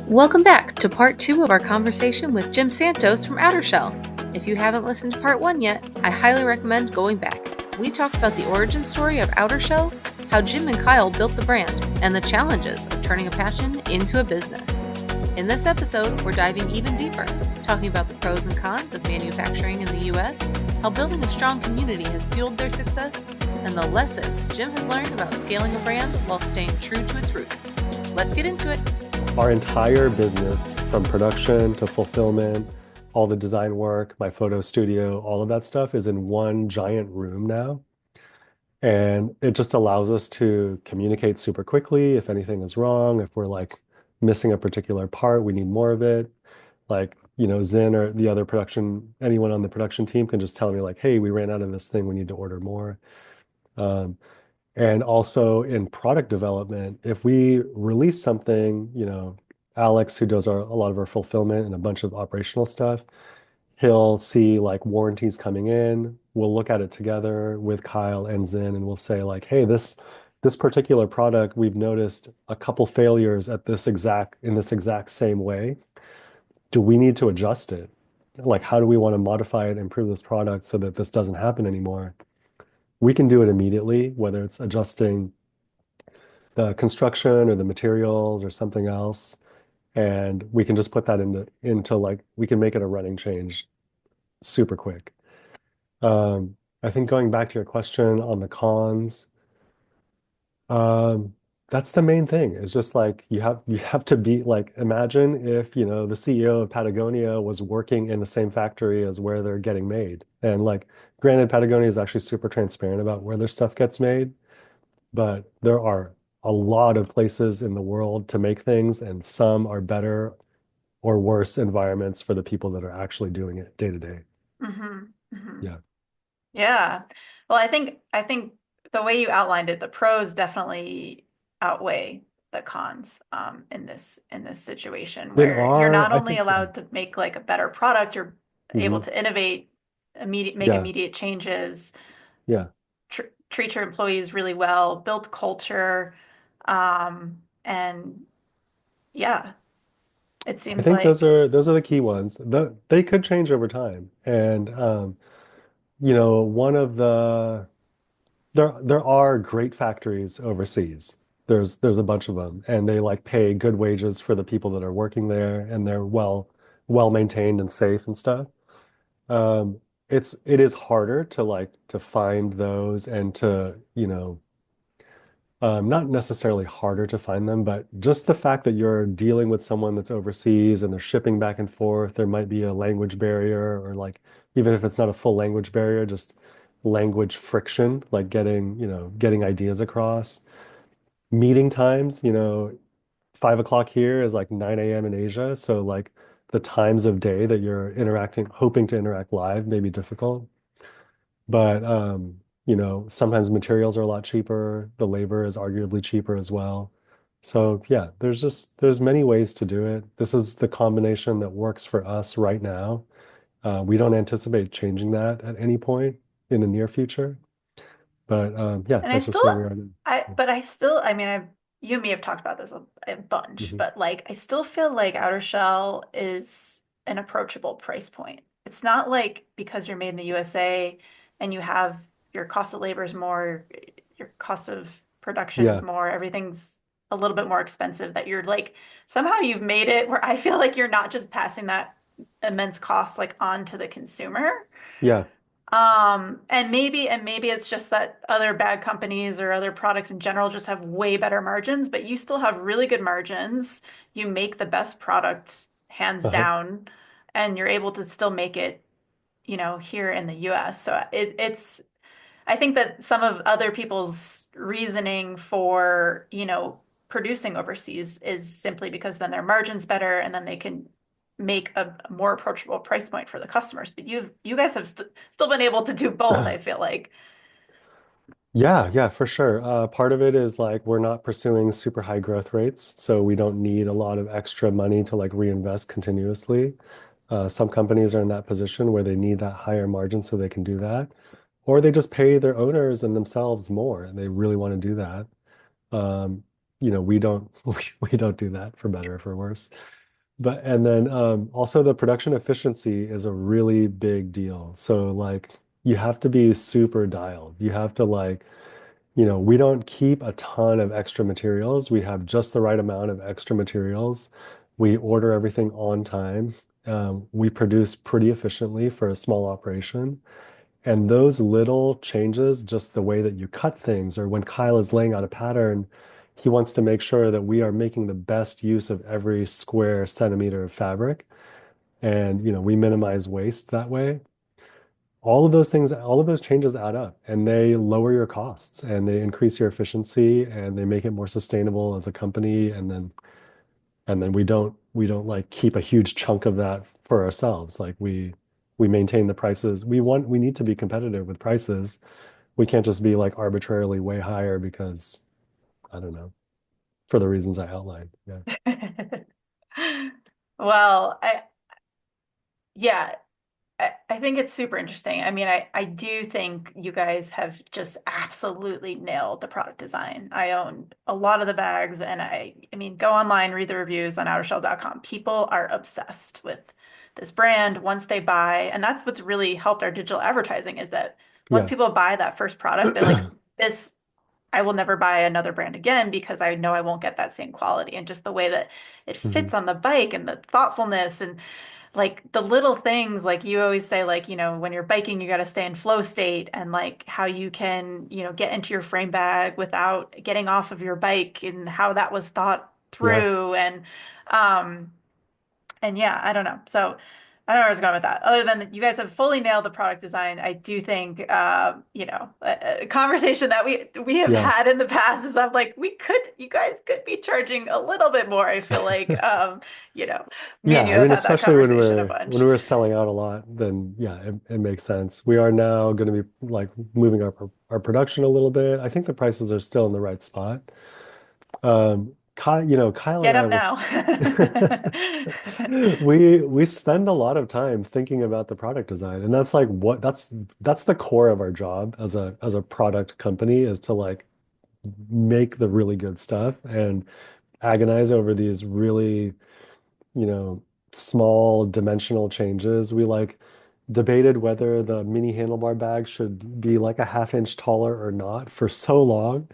Welcome back to part 2 of our conversation with Jim Santos from Outer Shell. If you haven't listened to part 1 yet, I highly recommend going back. We talked about the origin story of Outer Shell, how Jim and Kyle built the brand, and the challenges of turning a passion into a business. In this episode, we're diving even deeper, talking about the pros and cons of manufacturing in the US, how building a strong community has fueled their success, and the lessons Jim has learned about scaling a brand while staying true to its roots. Let's get into it. Our entire business, from production to fulfillment, all the design work, my photo studio, all of that stuff is in one giant room now. And it just allows us to communicate super quickly if anything is wrong, if we're like missing a particular part, we need more of it. Like, Zin or the other production, anyone on the production team can just tell me like, hey, we ran out of this thing, we need to order more. Um, and also in product development, if we release something, Alex, who does a lot of our fulfillment and a bunch of operational stuff, he'll see like warranties coming in. We'll look at it together with Kyle and Zin, and we'll say like, hey, this particular product, we've noticed a couple failures at in this exact same way. Do we need to adjust it? Like, how do we want to modify it, improve this product so that this doesn't happen anymore? We can do it immediately, whether it's adjusting the construction or the materials or something else. And we can just put that into like, we can make it a running change super quick. I think going back to your question on the cons, um, that's the main thing. It's just like you have to be like, imagine if, the CEO of Patagonia was working in the same factory as where they're getting made. And like, granted, Patagonia is actually super transparent about where their stuff gets made, but there are a lot of places in the world to make things, and some are better or worse environments for the people that are actually doing it day to day. Mm-hmm. Mm-hmm. Yeah. Yeah. Well, I think the way you outlined it, the pros definitely outweigh the cons in this situation where you're not I only think, yeah. allowed to make like a better product, you're able Hmm. to innovate, make Yeah. immediate changes, Yeah. treat your employees really well, build culture, and yeah, it I seems think those like are those are the key ones. They could change over time. And one of there are great factories overseas. There's a bunch of them, and they like pay good wages for the people that are working there, and they're well maintained and safe and stuff. Um, it is harder to like to find those and to, not necessarily harder to find them, but just the fact that you're dealing with someone that's overseas and they're shipping back and forth, there might be a language barrier, or like even if it's not a full language barrier, just language friction, like getting ideas across. Meeting times, 5 o'clock here is like 9 a.m. in Asia. So like the times of day that you're hoping to interact live may be difficult. But sometimes materials are a lot cheaper. The labor is arguably cheaper as well. So yeah, there's many ways to do it. This is the combination that works for us right now. We don't anticipate changing that at any point in the near future. But yeah, And that's just where we are now. I mean, you and me have talked about this a bunch, Mhm. but like, I still feel like Outer Shell is an approachable price point. It's not like because you're made in the USA and you have your cost of labor is more, your cost of production is Yeah. more, everything's a little bit more expensive that you're like, somehow you've made it where I feel like you're not just passing that immense cost like on to the consumer. Yeah. And maybe it's just that other bad companies or other products in general just have way better margins, but you still have really good margins. You make the best product hands Uh-huh. down, and you're able to still make it, here in the US. So I think that some of other people's reasoning for, producing overseas is simply because then their margin's better and then they can make a more approachable price point for the customers. But you guys have still been able to do both, I feel like. Yeah, yeah, for sure. Part of it is like we're not pursuing super high growth rates, so we don't need a lot of extra money to like reinvest continuously. Some companies are in that position where they need that higher margin so they can do that, or they just pay their owners and themselves more, and they really want to do that. Um, we don't we don't do that for better or for worse. But and then also the production efficiency is a really big deal. So like you have to be super dialed. You have to like, we don't keep a ton of extra materials. We have just the right amount of extra materials. We order everything on time. We produce pretty efficiently for a small operation. And those little changes, just the way that you cut things, or when Kyle is laying out a pattern, he wants to make sure that we are making the best use of every square centimeter of fabric. And, we minimize waste that way. All of those things, all of those changes add up and they lower your costs and they increase your efficiency and they make it more sustainable as a company. And then we don't like keep a huge chunk of that for ourselves. Like we maintain the prices. We need to be competitive with prices. We can't just be like arbitrarily way higher because I don't know, for the reasons I outlined. Yeah. Well, yeah, I think it's super interesting. I mean, I do think you guys have just absolutely nailed the product design. I own a lot of the bags and I mean, go online, read the reviews on outershell.com. People are obsessed with this brand once they buy, and that's what's really helped our digital advertising is that once Yeah. people buy that first product, they're like, this, I will never buy another brand again because I know I won't get that same quality. And just the way that it Mhm. fits on the bike and the thoughtfulness and like the little things like you always say like when you're biking you got to stay in flow state and like how you can get into your frame bag without getting off of your bike and how that was thought Yeah. through um and yeah, I don't know. So I don't know where I was going with that. Other than that, you guys have fully nailed the product design. I do think, a conversation that we have Yeah. had in the past is I'm like, you guys could be charging a little bit more. I feel like, me Yeah, and you I have mean, had that especially when conversation a we're when bunch. we're selling out a lot, then yeah, it makes sense. We are now going to be like moving our production a little bit. I think the prices are still in the right spot. Kyle and Get I them will now. we spend a lot of time thinking about the product design, and that's like that's the core of our job as a product company is to like make the really good stuff and agonize over these really you know, small dimensional changes. We like debated whether the mini handlebar bag should be like a half-inch taller or not for so long.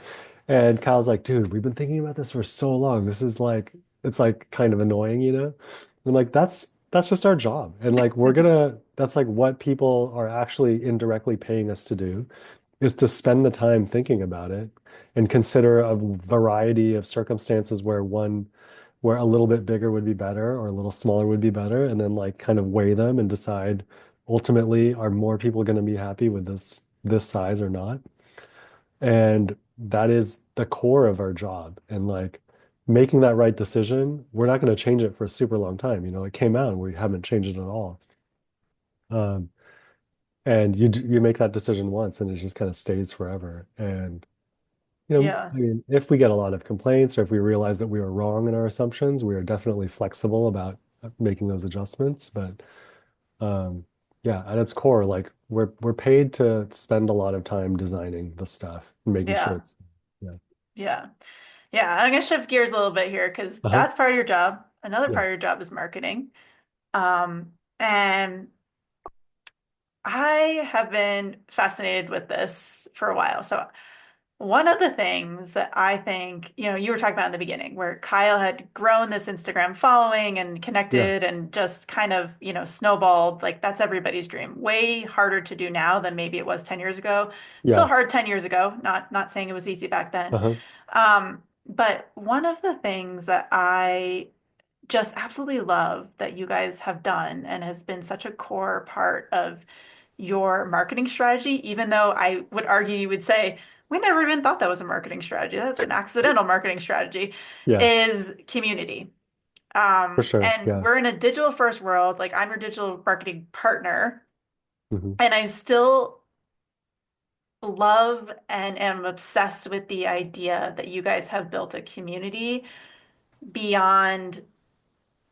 And Kyle's like, dude, we've been thinking about this for so long. This is like, it's like kind of annoying. And I'm like, that's just our job. And like that's like what people are actually indirectly paying us to do is to spend the time thinking about it and consider a variety of circumstances where a little bit bigger would be better or a little smaller would be better, and then like kind of weigh them and decide ultimately are more people going to be happy with this size or not? And that is the core of our job. And like making that right decision, we're not going to change it for a super long time. It came out and we haven't changed it at all. Um, and you make that decision once and it just kind of stays forever. And Yeah. I mean, if we get a lot of complaints or if we realize that we were wrong in our assumptions, we are definitely flexible about making those adjustments. But um, yeah, at its core, like we're paid to spend a lot of time designing the stuff and making sure Yeah. it's yeah. Yeah. Yeah. I'm gonna shift gears a little bit here because Uh-huh. that's part of your job. Another Yeah. part of your job is marketing. And I have been fascinated with this for a while. So one of the things that I think, you were talking about in the beginning, where Kyle had grown this Instagram following and Yeah. connected and just kind of, snowballed, like that's everybody's dream. Way harder to do now than maybe it was 10 years ago. Still Yeah. hard 10 years ago, not saying it was easy back then. Uh-huh. But one of the things that I just absolutely love that you guys have done and has been such a core part of your marketing strategy, even though I would argue you would say, we never even thought that was a marketing strategy. That's an accidental marketing strategy, Yeah, is community. for sure. And Yeah. we're in a digital first world. Like I'm your digital marketing partner, Hmm. and I still love and am obsessed with the idea that you guys have built a community beyond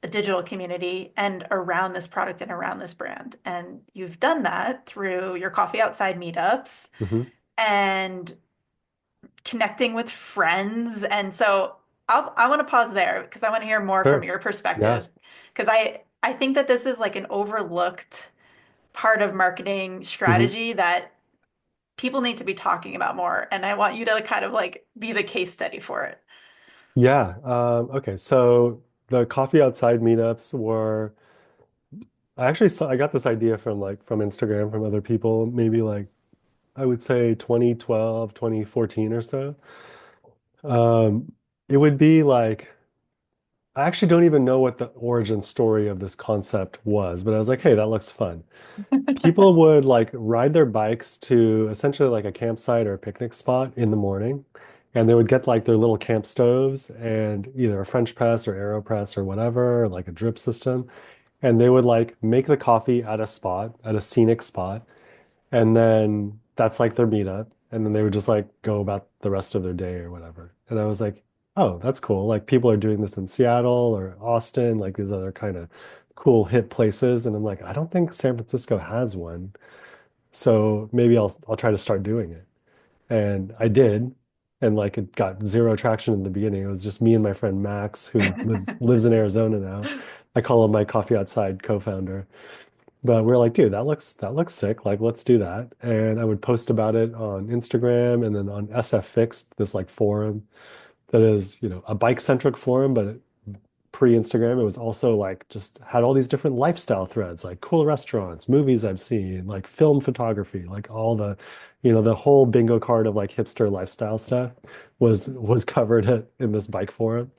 a digital community and around this product and around this brand. And you've done that through your coffee outside meetups Hmm. and connecting with friends. And so I want to pause there because I want to hear more from Sure. your Yeah. perspective. Because I think that this is like an overlooked part of marketing Hmm. strategy that people need to be talking about more. And I want you to kind of like be the case study for it. Yeah. Okay. So the coffee outside meetups were, I actually saw, I got this idea from from Instagram from other people, maybe like I would say 2012, 2014 or so. Um, it would be like, I actually don't even know what the origin story of this concept was, but I was like, hey, that looks fun. People would like ride their bikes to essentially like a campsite or a picnic spot in the morning, and they would get like their little camp stoves and either a French press or AeroPress or whatever, like a drip system, and they would like make the coffee at a spot, at a scenic spot, and then that's like their meetup. And then they would just like go about the rest of their day or whatever. And I was like, oh, that's cool. Like people are doing this in Seattle or Austin, like these other kind of cool hip places. And I'm like, I don't think San Francisco has one. So maybe I'll try to start doing it. And I did. And like it got zero traction in the beginning. It was just me and my friend Max, who lives in Arizona now. I call him my coffee outside co-founder. But we're like, dude, that looks sick. Like, let's do that. And I would post about it on Instagram and then on SF Fixed, this like forum that is, a bike-centric forum, but pre-Instagram, it was also like just had all these different lifestyle threads, like cool restaurants, movies I've seen, like film photography, like all the whole bingo card of like hipster lifestyle stuff was covered in this bike forum.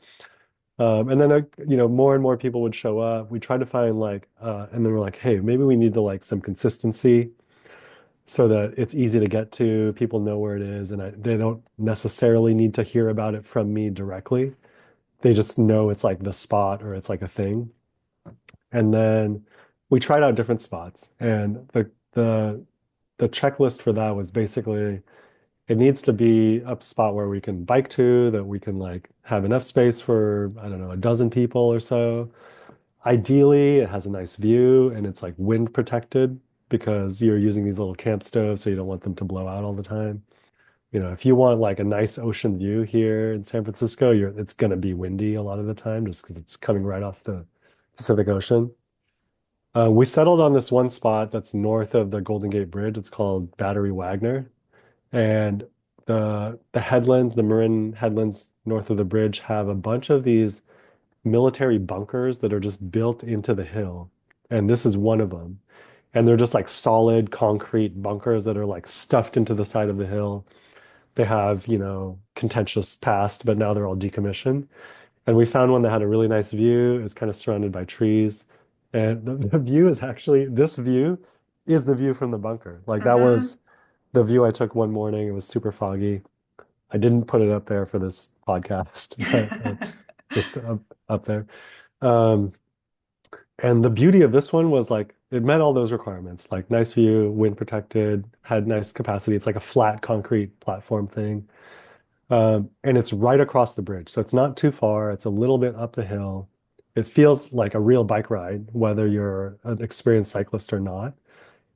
And then, more and more people would show up. We tried to find and then we're like, hey, maybe we need to like some consistency so that it's easy to get to. People know where it is, and they don't necessarily need to hear about it from me directly. They just know it's like the spot or it's like a thing. And then we tried out different spots, and the checklist for that was basically it needs to be a spot where we can bike to, that we can like have enough space for, I don't know, a dozen people or so. Ideally, it has a nice view and it's like wind protected because you're using these little camp stoves, so you don't want them to blow out all the time. If you want like a nice ocean view here in San Francisco, it's gonna be windy a lot of the time just because it's coming right off the Pacific Ocean. We settled on this one spot that's north of the Golden Gate Bridge. It's called Battery Wagner. And the headlands, the Marin headlands north of the bridge have a bunch of these military bunkers that are just built into the hill. And this is one of them. And they're just like solid concrete bunkers that are like stuffed into the side of the hill. They have, contentious past, but now they're all decommissioned. And we found one that had a really nice view. It's kind of surrounded by trees. And the view is actually, this view is the view from the bunker. Like that Hmm. was the view I took one morning. It was super foggy. I didn't put it up there for this podcast, but just up there. Um, and the beauty of this one was like it met all those requirements, like nice view, wind protected, had nice capacity. It's like a flat concrete platform thing. And it's right across the bridge. So it's not too far. It's a little bit up the hill. It feels like a real bike ride, whether you're an experienced cyclist or not.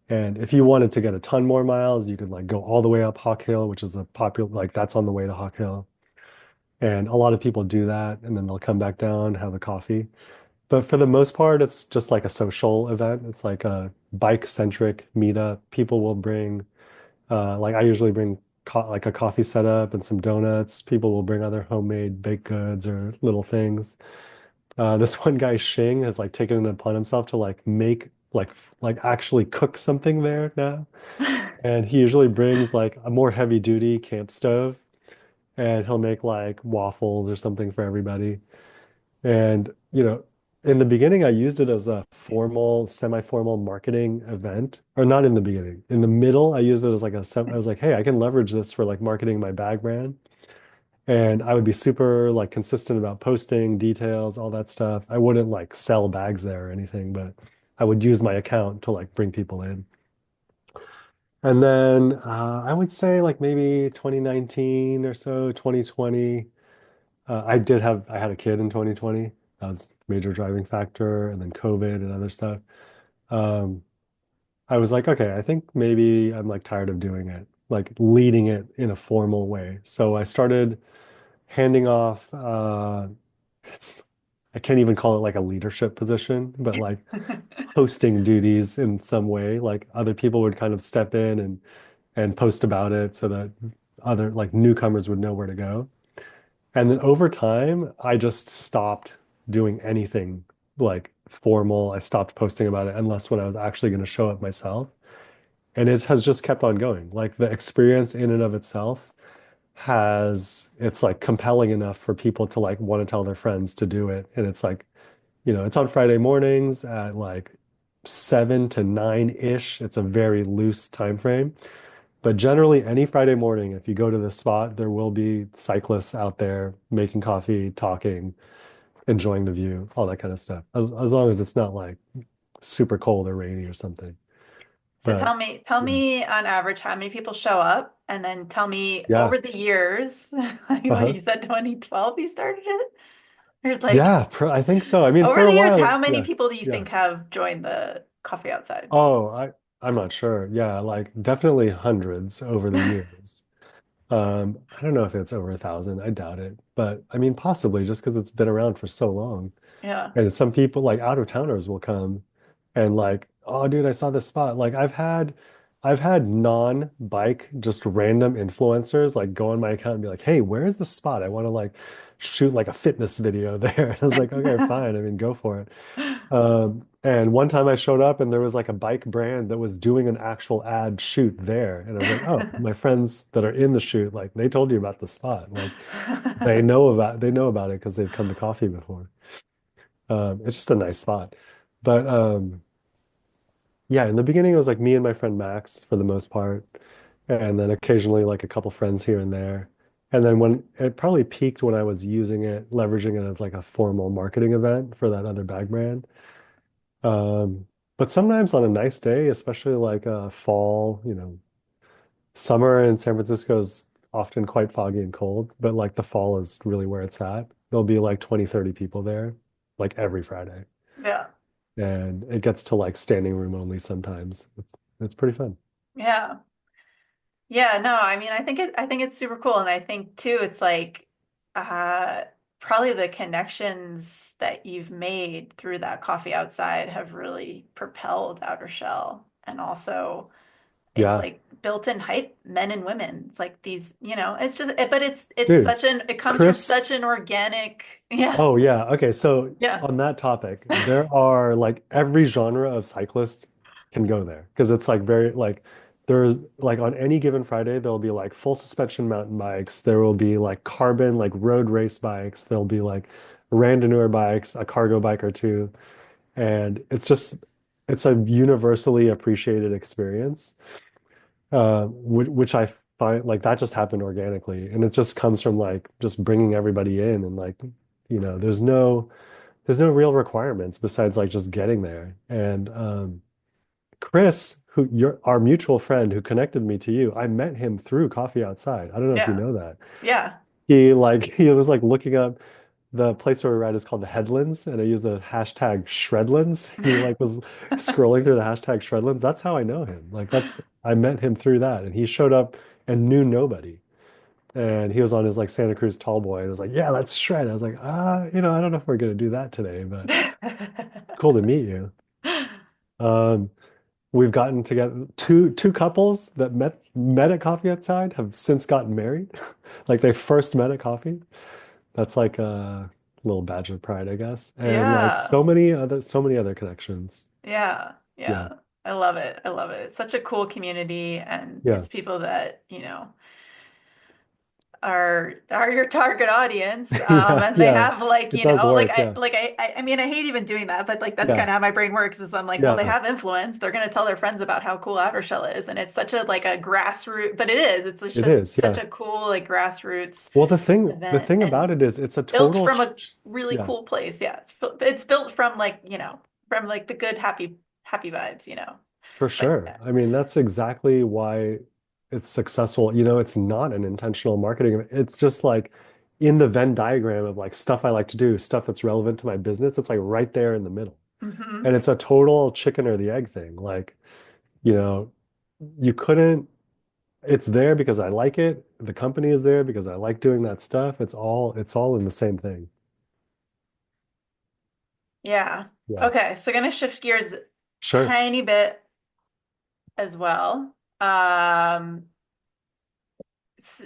And if you wanted to get a ton more miles, you could like go all the way up Hawk Hill, which is a popular, like that's on the way to Hawk Hill. And a lot of people do that and then they'll come back down, have a coffee. But for the most part, it's just like a social event. It's like a bike-centric meetup. People will bring, like I usually bring co like a coffee setup and some donuts. People will bring other homemade baked goods or little things. This one guy, Shing, has like taken it upon himself to like make like actually cook something there now. And he usually brings like a more heavy duty camp stove and he'll make like waffles or something for everybody. And, in the beginning, I used it as a formal, semi-formal marketing event, or not in the beginning. In the middle, I used it as like I was like, hey, I can leverage this for like marketing my bag brand. And I would be super like consistent about posting details, all that stuff. I wouldn't like sell bags there or anything, but I would use my account to like bring people in. And then I would say like maybe 2019 or so, 2020. I had a kid in 2020. That was a major driving factor, and then COVID and other stuff. Um, I was like, okay, I think maybe I'm like tired of doing it, like leading it in a formal way. So I started handing off it's I can't even call it like a leadership position, but like hosting duties in some way. Like other people would kind of step in and post about it so that other like newcomers would know where to go. And then over time, I just stopped doing anything like formal. I stopped posting about it unless when I was actually going to show up myself. And it has just kept on going. Like the experience in and of itself it's like compelling enough for people to like want to tell their friends to do it. And it's like, it's on Friday mornings at like 7 to 9-ish. It's a very loose time frame. But generally, any Friday morning, if you go to this spot, there will be cyclists out there making coffee, talking, enjoying the view, all that kind of stuff. As long as it's not like super cold or rainy or something. So But tell yeah, me on average how many people show up, and then tell me yeah, over the years, like what uh-huh. you said 2012 you started it? Or like Yeah, I think so. I mean, over for the a years, while, how many yeah, people do you yeah. think have joined the coffee outside? Oh, I'm not sure. Yeah, like definitely hundreds over the years. I don't know if it's over 1,000. I doubt it, but I mean, possibly just because it's been around for so long. Yeah. And some people like out of towners will come and like, oh dude, I saw this spot. Like I've had non-bike, just random influencers like go on my account and be like, hey, where is the spot? I want to like shoot like a fitness video there. And I was like, okay, fine. I mean, go for it. And one time I showed up and there was like a bike brand that was doing an actual ad shoot there. And I was like, oh, my friends that are in the shoot, like they told you about the spot. Like they know about it because they've come to coffee before. It's just a nice spot. But yeah, in the beginning it was like me and my friend Max for the most part, and then occasionally like a couple friends here and there. And then when it probably peaked when I was using it, leveraging it as like a formal marketing event for that other bag brand. Um, but sometimes on a nice day, especially like fall, summer in San Francisco is often quite foggy and cold, but like the fall is really where it's at. There'll be like 20, 30 people there, like every Friday. Yeah. And it gets to like standing room only sometimes. It's pretty fun. Yeah. Yeah, no, I mean, I think it's super cool. And I think too, it's like uh probably the connections that you've made through that coffee outside have really propelled Outer Shell. And also it's Yeah, like built-in hype, men and women. It's like these, it's just but it's dude, such an it comes from Chris. such an organic, yeah, Oh yeah. Okay, so yeah. on that topic, there are like every genre of cyclist can go there because it's like very like there's like on any given Friday there'll be like full suspension mountain bikes, there will be like carbon like road race bikes, there'll be like randonneur bikes, a cargo bike or two, and it's a universally appreciated experience. Which I find like that just happened organically, and it just comes from like just bringing everybody in and like there's no real requirements besides like just getting there. And Chris, who you're our mutual friend who connected me to you, I met him through Coffee Outside. I don't know if you Yeah. know that. Yeah. He was like looking up the place where we ride is called the Headlands, and I use the hashtag Shredlands. And he like was scrolling through the hashtag Shredlands. That's how I know him. Like I met him through that, and he showed up and knew nobody. And he was on his like Santa Cruz tall boy. And I was like, yeah, let's shred. I was like, I don't know if we're gonna do that today, but cool to meet you. Um, we've gotten together two couples that met at Coffee Outside have since gotten married. Like they first met at coffee. That's like a little badge of pride, I guess. And like Yeah. so many other connections. Yeah, Yeah. yeah. I love it. I love it. It's such a cool community, and Yeah. it's people that, are your target audience. Yeah. And they Yeah. have like, It does like work. Yeah. I mean, I hate even doing that, but like that's Yeah. kind of how my brain works is I'm like, well, they Yeah. have influence. They're gonna tell their friends about how cool Outer Shell is. And it's such a like a grassroots, but it is. It's It just is. such Yeah. a cool like grassroots Well, the event thing about and it is it's a built total from a really yeah, cool place. Yeah. It's built from like, from like the good happy vibes, for like sure. I mean, that's exactly why it's successful. It's not an intentional marketing. It's just like in the Venn diagram of like stuff I like to do, stuff that's relevant to my business, it's like right there in the middle. hmm And it's a total chicken or the egg thing. Like, you know, you couldn't it's there because I like it. The company is there because I like doing that stuff. It's all in the same thing. Yeah. Yeah. Okay, so gonna shift gears Sure. tiny bit as well. S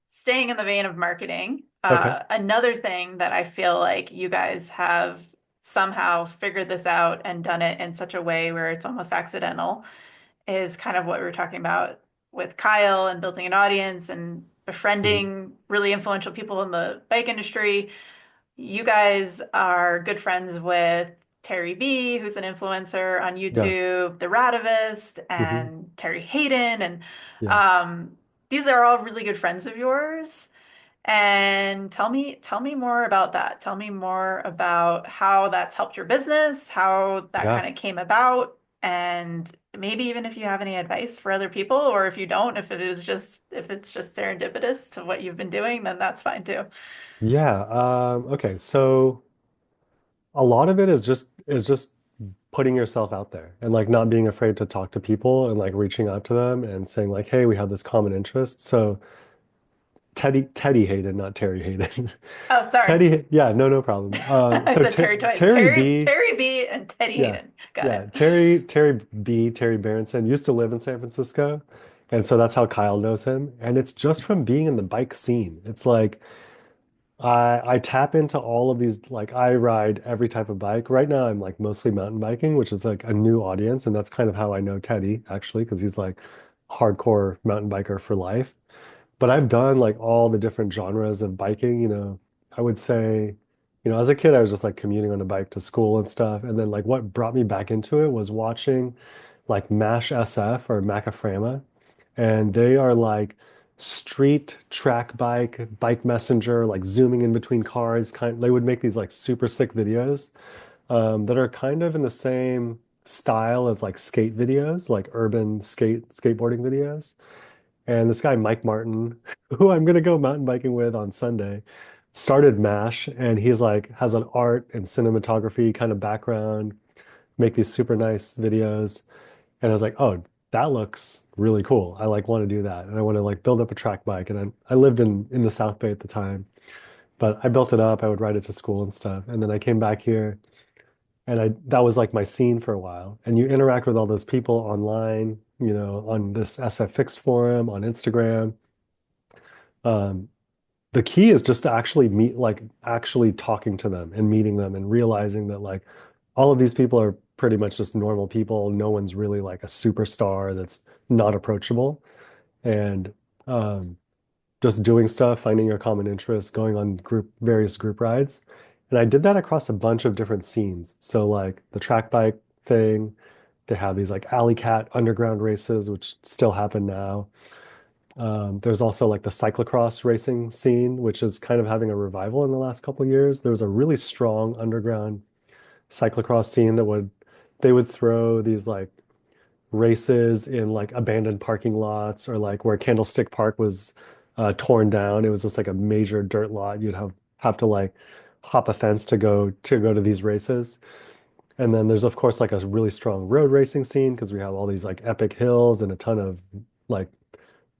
Staying in the vein of marketing, Okay. another thing that I feel like you guys have somehow figured this out and done it in such a way where it's almost accidental is kind of what we were talking about with Kyle and building an audience and Mhm. befriending really influential people in the bike industry. You guys are good friends with Terry B, who's an influencer on Yeah. YouTube, The Radivist, Hmm. and Terry Hayden. And Yeah. um, these are all really good friends of yours. And tell me more about that. Tell me more about how that's helped your business, how that Yeah. kind of came about, and maybe even if you have any advice for other people, or if you don't, if it's just serendipitous to what you've been doing, then that's fine too. Yeah. Okay. So a lot of it is just putting yourself out there and like not being afraid to talk to people and like reaching out to them and saying like, hey, we have this common interest. So Teddy Hayden, not Terry Hayden. Oh, sorry. Teddy, yeah, no problem. I So said Ter Terry twice. Terry B, Terry B and Teddy yeah, Hayden. Got yeah, it. Terry Berenson used to live in San Francisco, and so that's how Kyle knows him. And it's just from being in the bike scene. It's like I tap into all of these, like I ride every type of bike. Right now I'm like mostly mountain biking, which is like a new audience, and that's kind of how I know Teddy actually, because he's like hardcore mountain biker for life. But I've done like all the different genres of biking, I would say, as a kid I was just like commuting on a bike to school and stuff. And then like what brought me back into it was watching like MASH SF or Macaframa, and they are like street track bike messenger, like zooming in between cars. They would make these like super sick videos that are kind of in the same style as like skate videos, like urban skateboarding videos. And this guy, Mike Martin, who I'm gonna go mountain biking with on Sunday, started MASH, and he's like has an art and cinematography kind of background, make these super nice videos. And I was like, oh, that looks really cool. I like want to do that. And I want to like build up a track bike. And I lived in the South Bay at the time, but I built it up. I would ride it to school and stuff. And then I came back here and I that was like my scene for a while. And you interact with all those people online, on this SF Fixed forum, on Instagram. Um, the key is just to actually meet, like actually talking to them and meeting them and realizing that like all of these people are pretty much just normal people. No one's really like a superstar that's not approachable. And um, just doing stuff, finding your common interests, going on various group rides. And I did that across a bunch of different scenes. So like the track bike thing, they have these like alley cat underground races, which still happen now. There's also like the cyclocross racing scene, which is kind of having a revival in the last couple of years. There was a really strong underground cyclocross scene they would throw these like races in like abandoned parking lots or like where Candlestick Park was torn down. It was just like a major dirt lot. You'd have to like hop a fence to go to these races. And then there's of course like a really strong road racing scene because we have all these like epic hills and a ton of like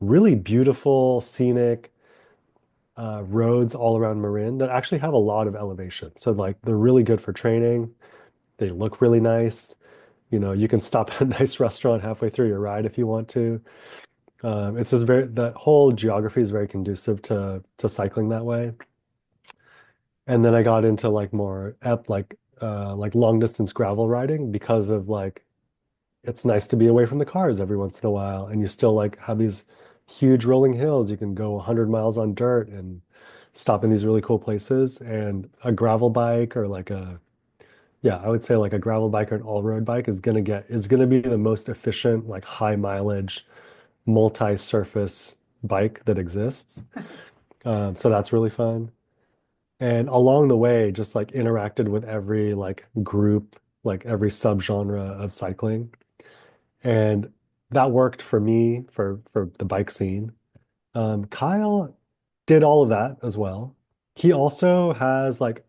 really beautiful scenic roads all around Marin that actually have a lot of elevation. So like they're really good for training. They look really nice. You can stop at a nice restaurant halfway through your ride if you want to. It's just the whole geography is very conducive to cycling that way. And then I got into like more like long distance gravel riding because of like it's nice to be away from the cars every once in a while, and you still like have these huge rolling hills. You can go 100 miles on dirt and stop in these really cool places. And a gravel bike or like yeah, I would say like a gravel bike or an all-road bike is gonna be the most efficient, like high mileage, multi-surface bike that exists. So that's really fun. And along the way, just like interacted with every like group, like every subgenre of cycling. And that worked for me for the bike scene. Kyle did all of that as well. He also has like,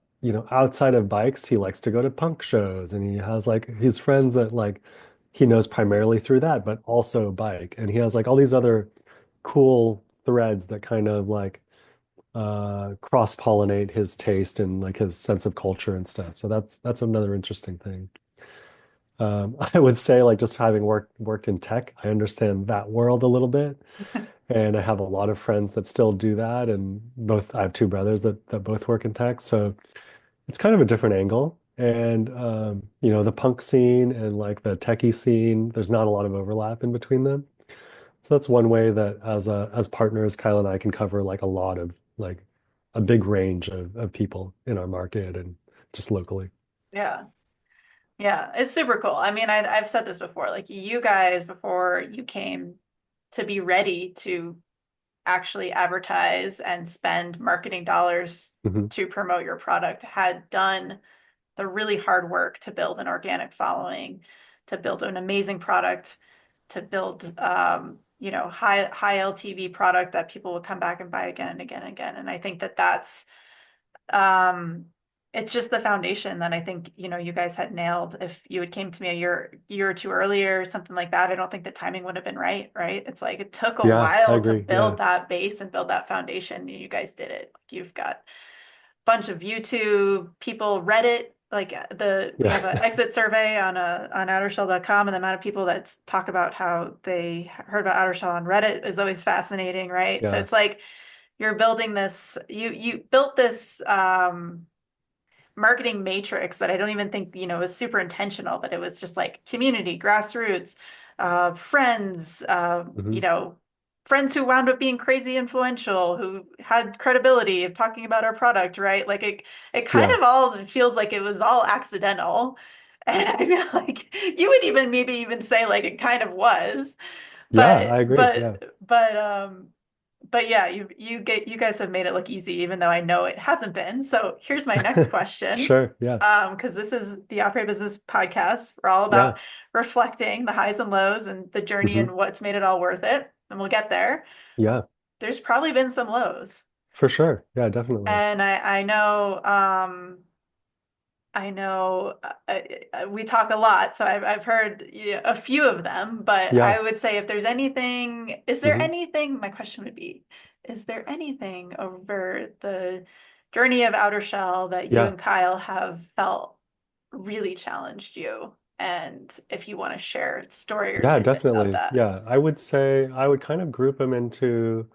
outside of bikes, he likes to go to punk shows and he has like his friends that like he knows primarily through that, but also bike. And he has like all these other cool threads that kind of like cross-pollinate his taste and like his sense of culture and stuff. So that's another interesting thing. I would say like just having worked in tech, I understand that world a little bit. And I have a lot of friends that still do that. And both I have two brothers that both work in tech. So it's kind of a different angle. And the punk scene and like the techie scene, there's not a lot of overlap in between them. So that's one way that as partners, Kyle and I can cover like a lot of like a big range of people in our market and just locally. Yeah. Yeah, it's super cool. I mean, I've said this before, like you guys, before you came to be ready to actually advertise and spend marketing dollars Hmm. to promote your product, had done the really hard work to build an organic following, to build an amazing product, to build high LTV product that people will come back and buy again and again and again. And I think that that's um, it's just the foundation that I think, you guys had nailed. If you had came to me a year or two earlier, something like that, I don't think the timing would have been right, right? It's like it took a Yeah, I while to agree. Yeah. build that base and build that foundation. You guys did it. Like, you've got a bunch of YouTube people, Reddit, like we Yeah. have an exit survey on outershell.com, and the amount of people that talk about how they heard about Outershell on Reddit is always fascinating, right? So Yeah. it's like you're building this, you built this marketing matrix that I don't even think, was super intentional, but it was just like community, grassroots, friends, Hmm. friends who wound up being crazy influential, who had credibility of talking about our product, right? Like it kind Yeah. of all feels like it was all accidental. And I feel like you would even maybe even say like it kind of was, Yeah, but I agree. Yeah. yeah, you guys have made it look easy, even though I know it hasn't been. So here's my next question. Sure. Yeah. Because this is the Operate Business podcast. We're all Yeah. about reflecting the highs and lows and the journey Hmm. and what's made it all worth it. And we'll get there. Yeah, There's probably been some lows. for sure. Yeah, definitely. And I know we talk a lot, so I've heard, a few of them, but Yeah. I would say if there's anything, Hmm. my question would be, is there anything over the journey of Outer Shell that you Yeah. and Kyle have felt really challenged you? And if you want to share a story or Yeah, tidbit about definitely. that. Yeah. I would say I would kind of group them into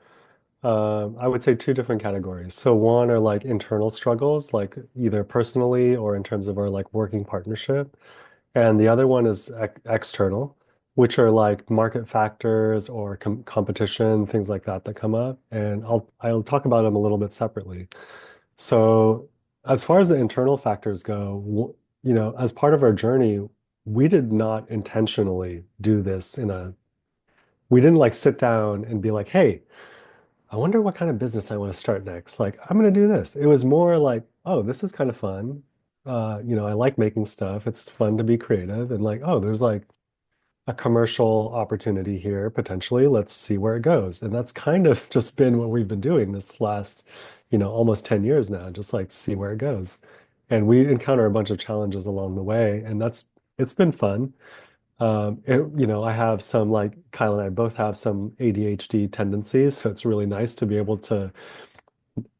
I would say two different categories. So one are like internal struggles, like either personally or in terms of our like working partnership. And the other one is external, which are like market factors or competition, things like that that come up. And I'll talk about them a little bit separately. So as far as the internal factors go, as part of our journey, we did not intentionally do this we didn't like sit down and be like, hey, I wonder what kind of business I want to start next. Like, I'm going to do this. It was more like, oh, this is kind of fun. I like making stuff. It's fun to be creative. And like, oh, there's like a commercial opportunity here potentially. Let's see where it goes. And that's kind of just been what we've been doing this last, almost 10 years now, just like see where it goes. And we encounter a bunch of challenges along the way, and it's been fun. I have some like Kyle and I both have some ADHD tendencies, so it's really nice to be able to.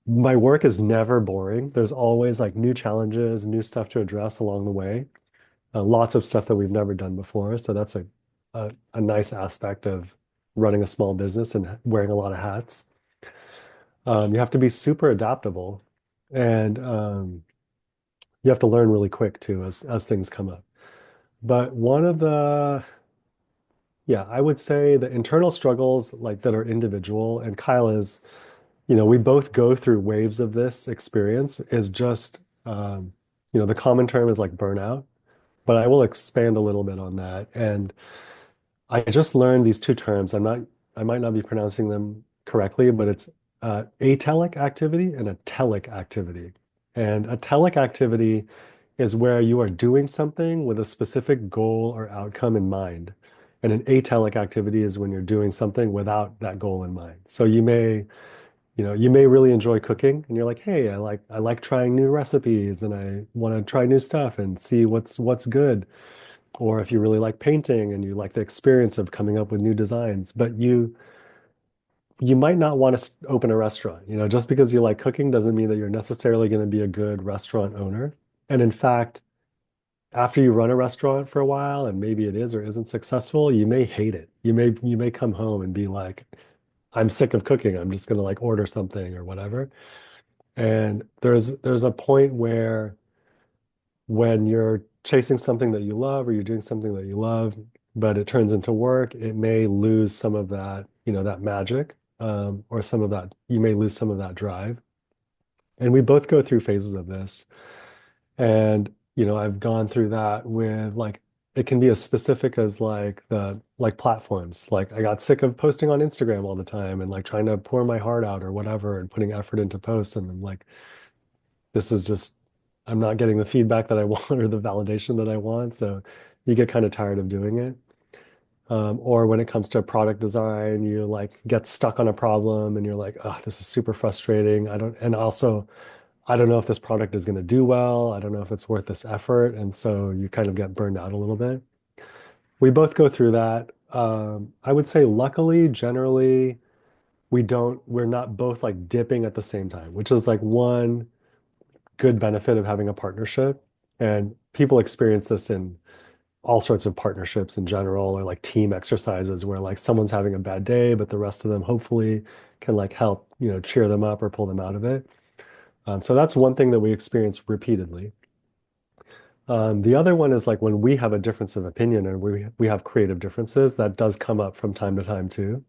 My work is never boring. There's always like new challenges, new stuff to address along the way. Lots of stuff that we've never done before. So that's a nice aspect of running a small business and wearing a lot of hats. You have to be super adaptable, and you have to learn really quick too as things come up. But one of the Yeah, I would say the internal struggles like that are individual, and Kyle is, we both go through waves of this experience, is just, the common term is like burnout, but I will expand a little bit on that. And I just learned these two terms. I might not be pronouncing them correctly, but it's atelic activity and a telic activity. And a telic activity is where you are doing something with a specific goal or outcome in mind. And an atelic activity is when you're doing something without that goal in mind. So you may really enjoy cooking and you're like, hey, I like trying new recipes and I want to try new stuff and see what's good. Or if you really like painting and you like the experience of coming up with new designs, but you might not want to open a restaurant. Just because you like cooking doesn't mean that you're necessarily going to be a good restaurant owner. And in fact, after you run a restaurant for a while and maybe it is or isn't successful, you may hate it. You may come home and be like, I'm sick of cooking. I'm just going to like order something or whatever. And there's a point where when you're chasing something that you love or you're doing something that you love, but it turns into work, it may lose some of that, that magic, or some of that, you may lose some of that drive. And we both go through phases of this. And, I've gone through that with like, it can be as specific as like the like platforms. Like I got sick of posting on Instagram all the time and like trying to pour my heart out or whatever and putting effort into posts. And I'm like, this is just, I'm not getting the feedback that I want or the validation that I want. So you get kind of tired of doing it. Or when it comes to product design, you like get stuck on a problem and you're like, oh, this is super frustrating. And also, I don't know if this product is going to do well. I don't know if it's worth this effort. And so you kind of get burned out a little bit. We both go through that. I would say, luckily, generally, we're not both like dipping at the same time, which is like one good benefit of having a partnership. And people experience this in all sorts of partnerships in general, or like team exercises where like someone's having a bad day, but the rest of them hopefully can like help, cheer them up or pull them out of it. So that's one thing that we experience repeatedly. The other one is like when we have a difference of opinion and we have creative differences, that does come up from time to time too.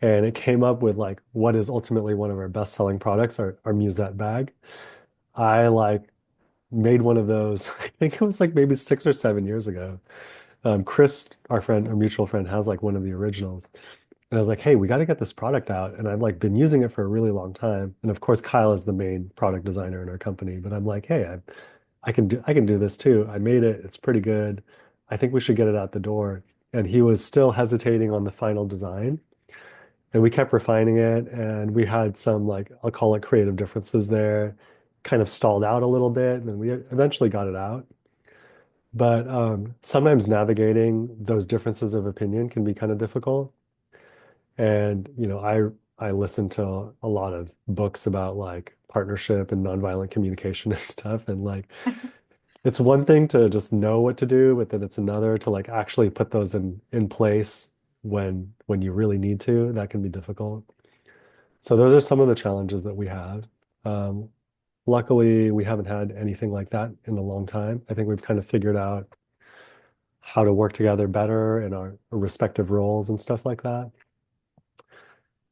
And it came up with like what is ultimately one of our best-selling products, our Musette bag. I like made one of those, I think it was like maybe 6 or 7 years ago. Chris, our friend, our mutual friend, has like one of the originals. And I was like, hey, we got to get this product out. And I've like been using it for a really long time. And of course, Kyle is the main product designer in our company. But I'm like, hey, I can do this too. I made it. It's pretty good. I think we should get it out the door. And he was still hesitating on the final design. And we kept refining it. And we had some like, I'll call it creative differences there, kind of stalled out a little bit. And then we eventually got it out. But sometimes navigating those differences of opinion can be kind of difficult. And, I listen to a lot of books about like partnership and nonviolent communication and stuff. And like, it's one thing to just know what to do, but then it's another to like actually put those in place when you really need to. That can be difficult. So those are some of the challenges that we have. Um, Luckily, we haven't had anything like that in a long time. I think we've kind of figured out how to work together better in our respective roles and stuff like that.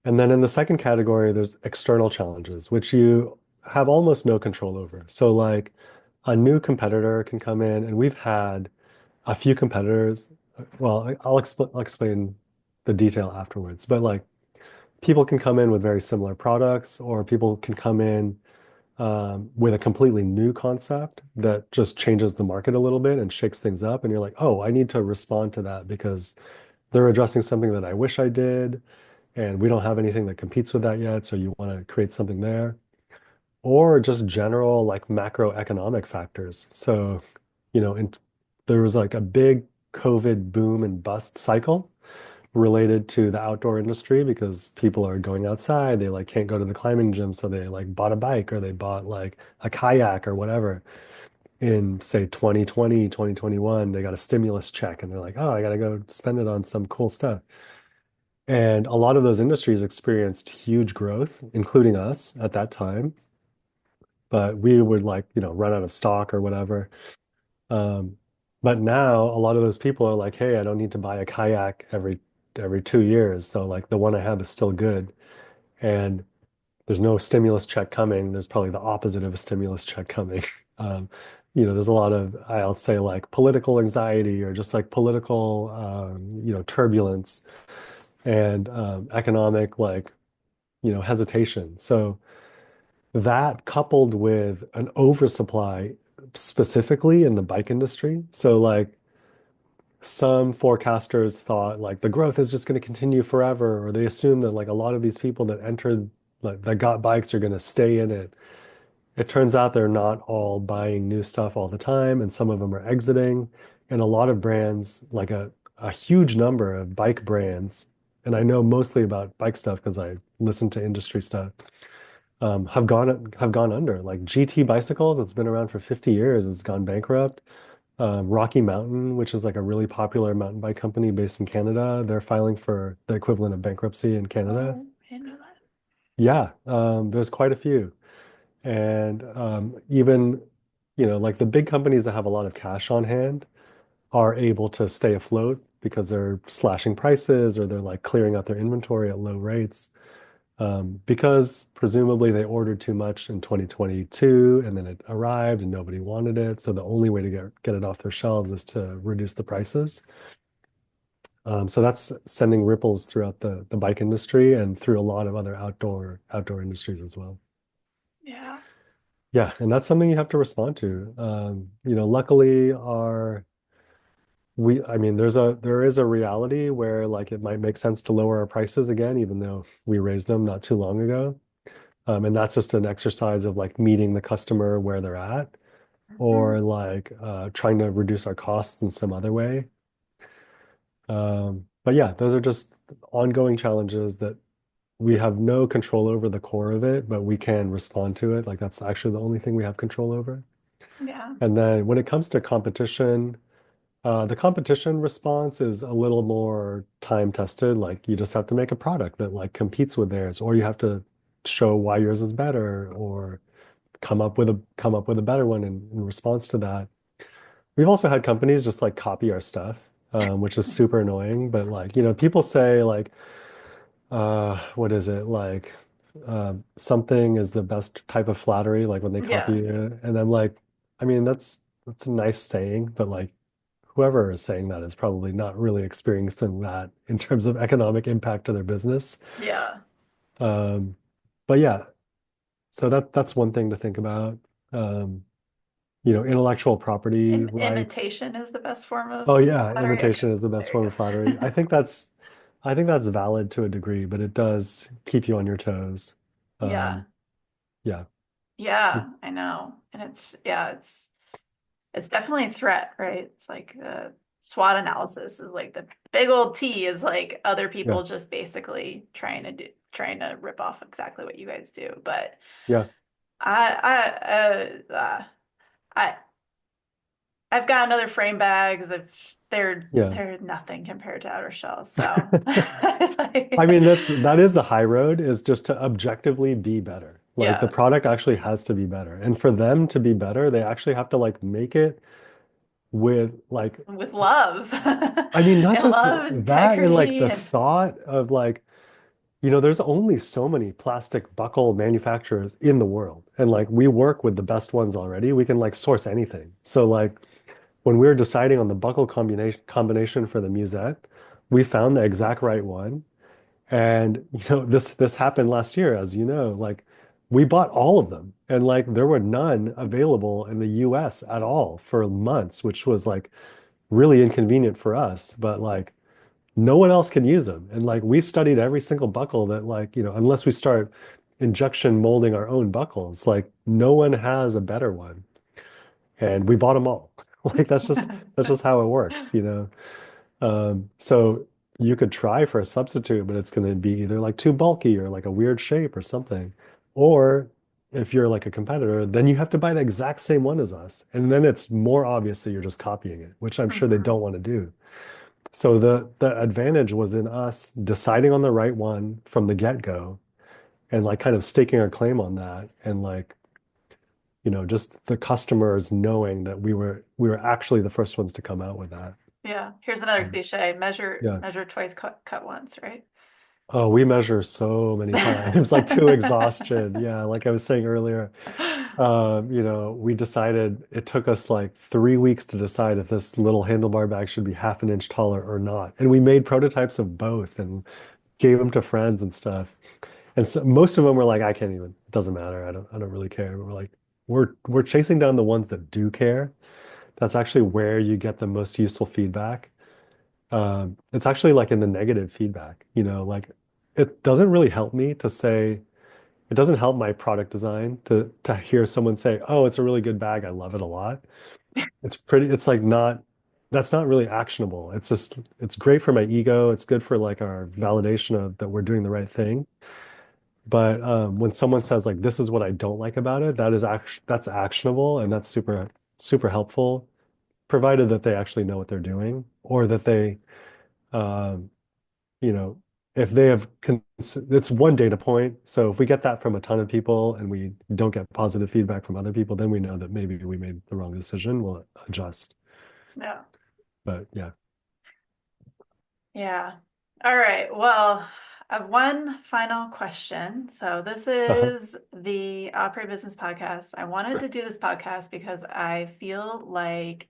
And then in the second category, there's external challenges, which you have almost no control over. So like a new competitor can come in, and we've had a few competitors. Well, I'll explain the detail afterwards, but like people can come in with very similar products, or people can come in with a completely new concept that just changes the market a little bit and shakes things up. And you're like, oh, I need to respond to that because they're addressing something that I wish I did, and we don't have anything that competes with that yet. So you want to create something there, or just general like macroeconomic factors. So, there was like a big COVID boom and bust cycle related to the outdoor industry because people are going outside. They like can't go to the climbing gym, so they like bought a bike or they bought like a kayak or whatever. In say 2020, 2021, they got a stimulus check and they're like, oh, I gotta go spend it on some cool stuff. And a lot of those industries experienced huge growth, including us at that time. But we would like, run out of stock or whatever. Um, but now a lot of those people are like, hey, I don't need to buy a kayak every 2 years. So like the one I have is still good. And there's no stimulus check coming. There's probably the opposite of a stimulus check coming. Um, there's a lot of, I'll say like political anxiety or just like political, turbulence and economic like, hesitation. So that coupled with an oversupply specifically in the bike industry. So like some forecasters thought like the growth is just going to continue forever, or they assume that like a lot of these people that entered like that got bikes are going to stay in it. It turns out they're not all buying new stuff all the time, and some of them are exiting. And a lot of brands, like a huge number of bike brands, and I know mostly about bike stuff because I listen to industry stuff, have gone under. Like GT bicycles, it's been around for 50 years, it's gone bankrupt. Rocky Mountain, which is like a really popular mountain bike company based in Canada, they're filing for the equivalent of bankruptcy in Canada. Oh, I didn't know that. Yeah, there's quite a few. And even, like the big companies that have a lot of cash on hand are able to stay afloat because they're slashing prices or they're like clearing out their inventory at low rates. Because presumably they ordered too much in 2022 and then it arrived and nobody wanted it. So the only way to get it off their shelves is to reduce the prices. So that's sending ripples throughout the bike industry and through a lot of other outdoor industries as well. Yeah. Yeah, and that's something you have to respond to. Luckily I mean, there is a reality where like it might make sense to lower our prices again, even though we raised them not too long ago. And that's just an exercise of like meeting the customer where they're at, Mhm. or like trying to reduce our costs in some other way. But yeah, those are just ongoing challenges that we have no control over the core of it, but we can respond to it. Like that's actually the only thing we have control over. Yeah. And then when it comes to competition, the competition response is a little more time tested. Like you just have to make a product that like competes with theirs, or you have to show why yours is better, or come up with a better one in response to that. We've also had companies just like copy our stuff, which is super annoying. But like, people say like, what is it like? Something is the best type of flattery, like when they copy Yeah. you. And I'm like, I mean, that's a nice saying, but like whoever is saying that is probably not really experiencing that in terms of economic impact to their business. Yeah. Um, but yeah, so that's one thing to think about. Um, intellectual property rights. Imitation is the best form of Oh yeah, flattery. Okay. imitation is the best There you form go. of flattery. I think that's valid to a degree, but it does keep you on your toes. Yeah. Um, yeah. Yeah, I know. And it's definitely a threat, right? It's like the SWOT analysis is like the big old T is like other Yeah. people just basically trying to rip off exactly what you guys do. But Yeah. I I've gotten other frame bags. Yeah. they're nothing compared to outer shells. So it's I like mean, that is the high road is just to objectively be better. Like the yeah, product actually has to be better. And for them to be better, they actually have to like make it with like with love I mean, not and just love, that and like integrity, the and thought of like, there's only so many plastic buckle manufacturers in the world. And like we work with the best ones already. We can like source anything. So like when we were deciding on the buckle combination for the Musette, we found the exact right one. And this happened last year, as you know, like we bought all of them and like there were none available in the US at all for months, which was like really inconvenient for us, but like no one else can use them. And like we studied every single buckle that like, unless we start injection molding our own buckles, like no one has a better one. And we bought them all. Like that's just how it works. So you could try for a substitute, but it's going to be either like too bulky or like a weird shape or something. Or if you're like a competitor, then you have to buy the exact same one as us. And then it's more obvious that you're just copying it, which I'm sure they Mhm. don't want to do. So the advantage was in us deciding on the right one from the get-go and like kind of staking our claim on that and like, just the customers knowing that we were actually the first ones to come out with that. Yeah. Here's another Um, cliche: yeah. measure twice, cut once, right? Oh, we measure so many times, like to exhaustion. Yeah, like I was saying earlier, we decided it took us like 3 weeks to decide if this little handlebar bag should be half an inch taller or not. And we made prototypes of both and gave them to friends and stuff. And so most of them were like, I can't even, it doesn't matter. I don't really care. But we're like, we're chasing down the ones that do care. That's actually where you get the most useful feedback. It's actually like in the negative feedback, like it doesn't really help me to say, it doesn't help my product design to hear someone say, "Oh, it's a really good bag. I love it a lot." It's like not. that's not really actionable. It's just it's great for my ego. It's good for like our validation of that we're doing the right thing. But when someone says like this is what I don't like about it, that's actionable and that's super helpful, provided that they actually know what they're doing or that they um, you know, if they have it's one data point. So if we get that from a ton of people and we don't get positive feedback from other people, then we know that maybe we made the wrong decision. We'll adjust. Yeah. But yeah. Yeah. All right. Well, I have one final question. So this Uh-huh. is the Operate Business Podcast. I wanted to do this podcast because I feel like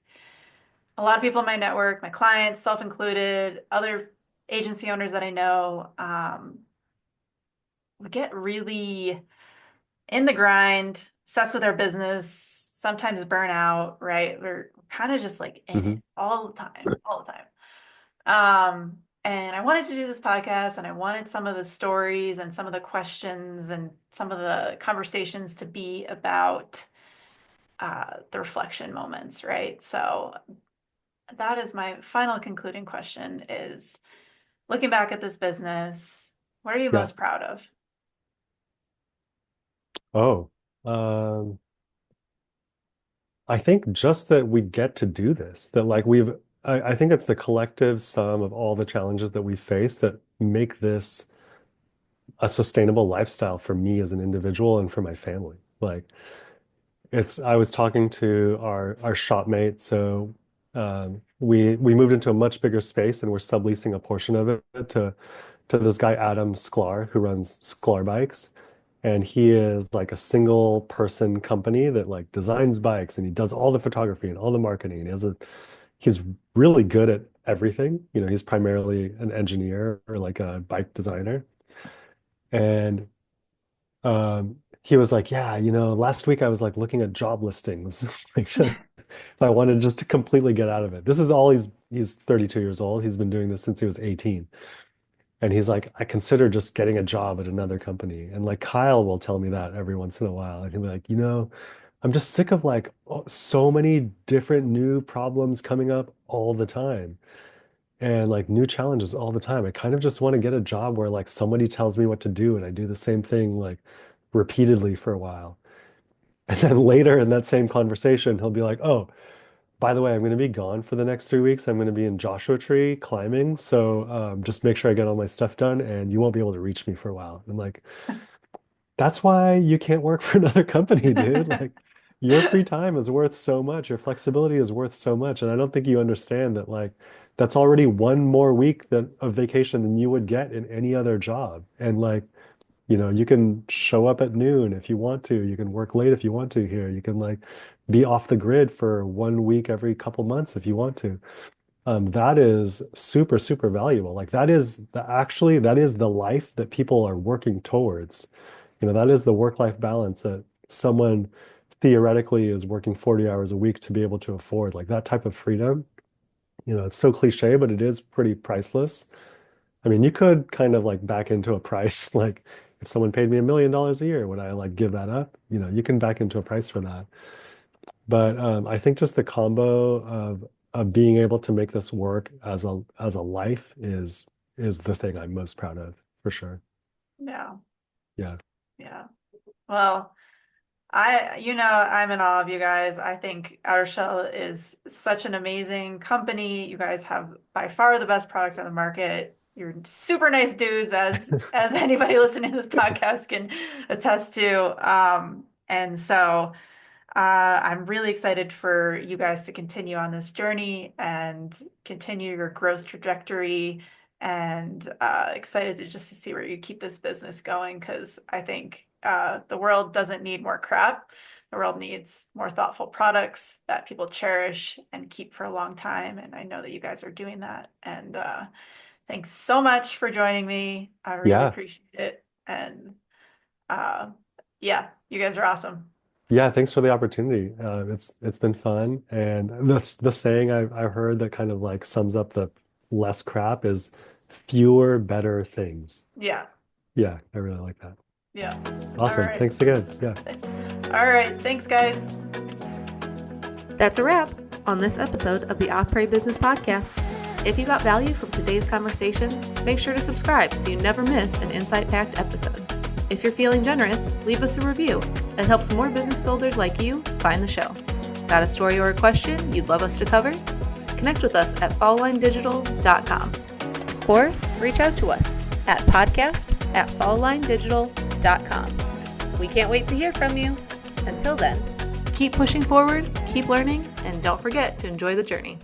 a lot of people in my network, my clients, self-included, other agency owners that I know, get really in the grind, obsessed with their business, sometimes burn out, right? We're kind of just like in Hmm. it all the time, all the time. And I wanted to do this podcast and I wanted some of the stories and some of the questions and some of the conversations to be about the reflection moments, right? So that is my final concluding question is looking back at this business, what are you Yeah. most proud of? Oh, um, I think just that we get to do this, that like I think it's the collective sum of all the challenges that we face that make this a sustainable lifestyle for me as an individual and for my family. Like I was talking to our shopmate, so we moved into a much bigger space and we're subleasing a portion of it to this guy Adam Sklar who runs Sklar Bikes. And he is like a single person company that like designs bikes and he does all the photography and all the marketing. He's really good at everything. You know, he's primarily an engineer or like a bike designer. And he was like, yeah, last week I was like looking at job listings, like if I wanted just to completely get out of it. This is all he's 32 years old. He's been doing this since he was 18. And he's like, I consider just getting a job at another company. And like Kyle will tell me that every once in a while. And he'll be like, I'm just sick of like so many different new problems coming up all the time and like new challenges all the time. I kind of just want to get a job where like somebody tells me what to do and I do the same thing like repeatedly for a while. And then later in that same conversation, he'll be like, oh, by the way, I'm going to be gone for the next 3 weeks. I'm going to be in Joshua Tree climbing. So just make sure I get all my stuff done and you won't be able to reach me for a while. And like, that's why you can't work for another company, dude. Like, your free time is worth so much. Your flexibility is worth so much. And I don't think you understand that, like, that's already one more week of vacation than you would get in any other job. And like, you can show up at noon if you want to. You can work late if you want to here. You can like be off the grid for 1 week every couple months if you want to. That is super, super valuable. Like that is the life that people are working towards. That is the work-life balance that someone theoretically is working 40 hours a week to be able to afford. Like that type of freedom, it's so cliche, but it is pretty priceless. I mean, you could kind of like back into a price, like if someone paid me $1 million a year, would I like give that up? You can back into a price for that. But I think just the combo of being able to make this work as a life is the thing I'm most proud of for sure. Yeah. Yeah. Yeah. Well, I'm in awe of you guys. I think Outer Shell is such an amazing company. You guys have by far the best product on the market. You're super nice dudes, as anybody listening to this podcast can attest to. And so I'm really excited for you guys to continue on this journey and continue your growth trajectory, and excited to see where you keep this business going because I think the world doesn't need more crap. The world needs more thoughtful products that people cherish and keep for a long time. And I know that you guys are doing that. And thanks so much for joining me. I really Yeah. appreciate it. And uh, yeah, you guys are awesome. Yeah, thanks for the opportunity. It's been fun. And the saying I've heard that kind of like sums up the less crap is fewer better things. Yeah. Yeah, I really like that. Yeah. All Awesome. right. Thanks again. Yeah. All right. Thanks, guys. That's a wrap. on this episode of the Opry Business Podcast. If you got value from today's conversation, make sure to subscribe so you never miss an insight-packed episode. If you're feeling generous, leave us a review. It helps more business builders like you find the show. Got a story or a question you'd love us to cover? Connect with us at falllinedigital.com or reach out to us at podcast@falllinedigital.com. We can't wait to hear from you. Until then, keep pushing forward, keep learning, and don't forget to enjoy the journey.